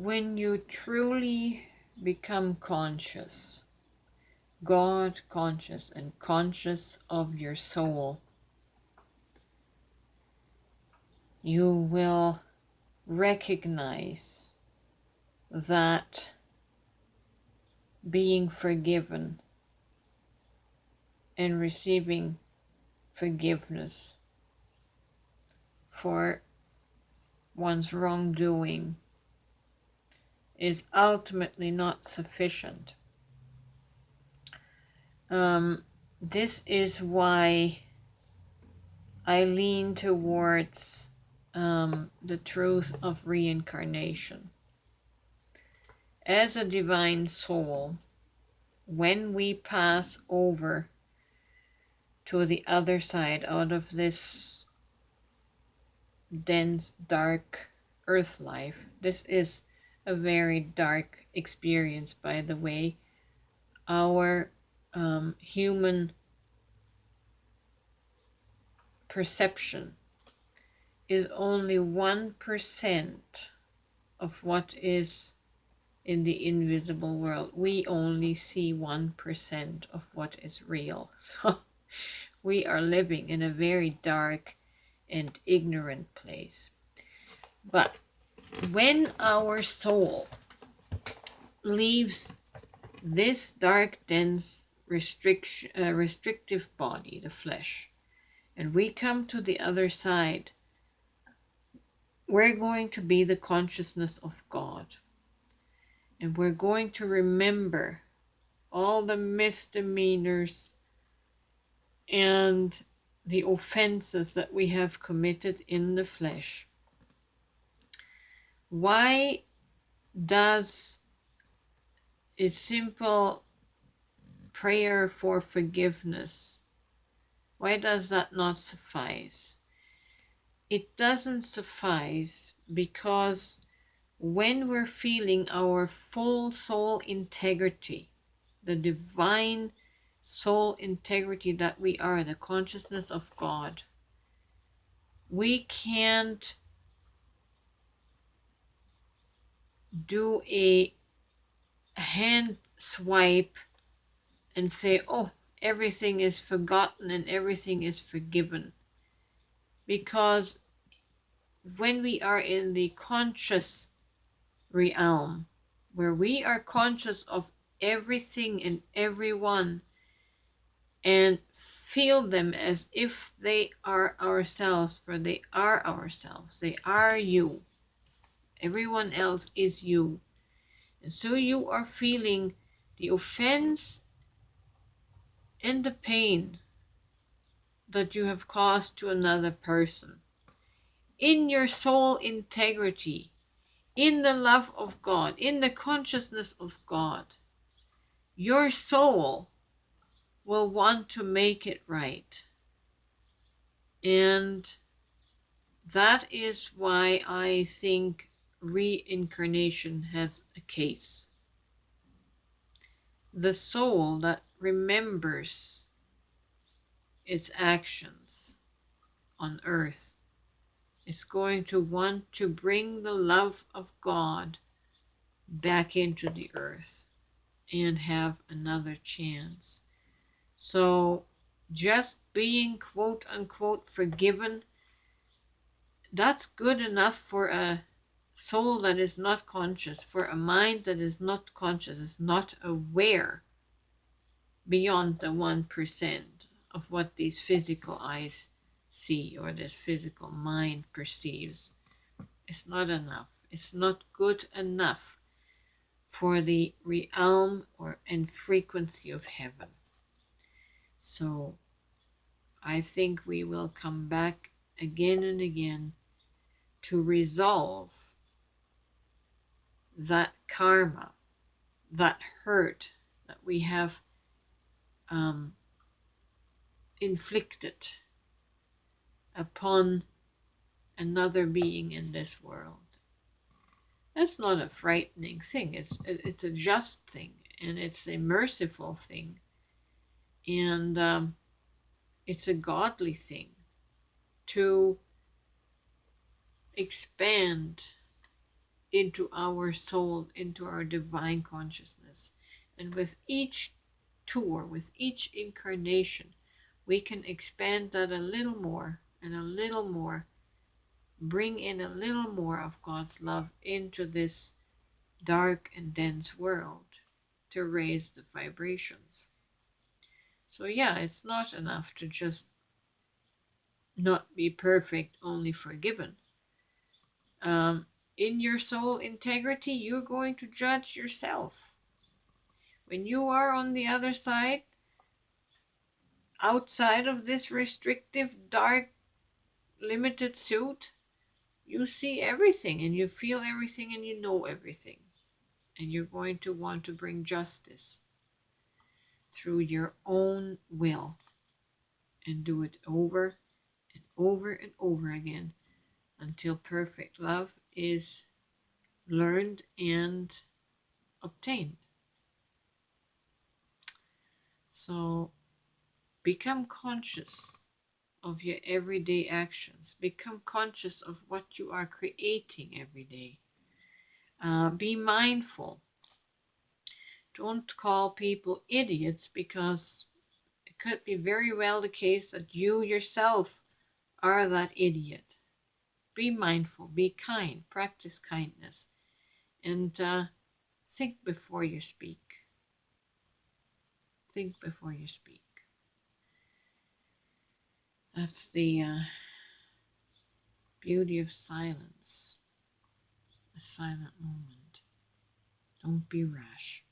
When you truly become conscious, God conscious and conscious of your soul, you will recognize that being forgiven and receiving forgiveness for one's wrongdoing is ultimately not sufficient. This is why I lean towards the truth of reincarnation. As a divine soul, when we pass over to the other side out of this dense, dark earth life, this is a very dark experience, by the way. Our human perception is only 1% of what is in the invisible world. We only see 1% of what is real. So we are living in a very dark and ignorant place. But when our soul leaves this dark, dense, restrictive body, the flesh, and we come to the other side, we're going to be the consciousness of God. And we're going to remember all the misdemeanors and the offenses that we have committed in the flesh. Why does a simple prayer for forgiveness, why does that not suffice? It doesn't suffice because when we're feeling our full soul integrity, the divine soul integrity that we are, the consciousness of God, we can't do a hand swipe and say, oh, everything is forgotten and everything is forgiven. Because when we are in the conscious realm, where we are conscious of everything and everyone and feel them as if they are ourselves, for they are ourselves, they are you. Everyone else is you. And so you are feeling the offense and the pain that you have caused to another person. In your soul integrity, in the love of God, in the consciousness of God, your soul will want to make it right. And that is why I think reincarnation has a case. The soul that remembers its actions on earth is going to want to bring the love of God back into the earth and have another chance. So just being quote unquote forgiven, that's good enough for a soul that is not conscious, for a mind that is not conscious, is not aware beyond the 1% of what these physical eyes see or this physical mind perceives. It's not enough. It's not good enough for the realm and frequency of heaven. So I think we will come back again and again to resolve that karma, that hurt that we have inflicted upon another being in this world. That's not a frightening thing. It's a just thing, and it's a merciful thing, and it's a godly thing to expand into our soul, into our divine consciousness. And with each tour, with each incarnation, we can expand that a little more and a little more, bring in a little more of God's love into this dark and dense world to raise the vibrations. So, yeah, it's not enough to just not be perfect, only forgiven. In your soul integrity, you're going to judge yourself. When you are on the other side, outside of this restrictive, dark, limited suit, you see everything and you feel everything and you know everything. And you're going to want to bring justice through your own will and do it over and over and over again until perfect love is learned and obtained. So become conscious of your everyday actions. Become conscious of what you are creating every day. Be mindful. Don't call people idiots, because it could be very well the case that you yourself are that idiot. Be mindful, be kind, practice kindness, and think before you speak. Think before you speak. That's the beauty of silence, a silent moment. Don't be rash.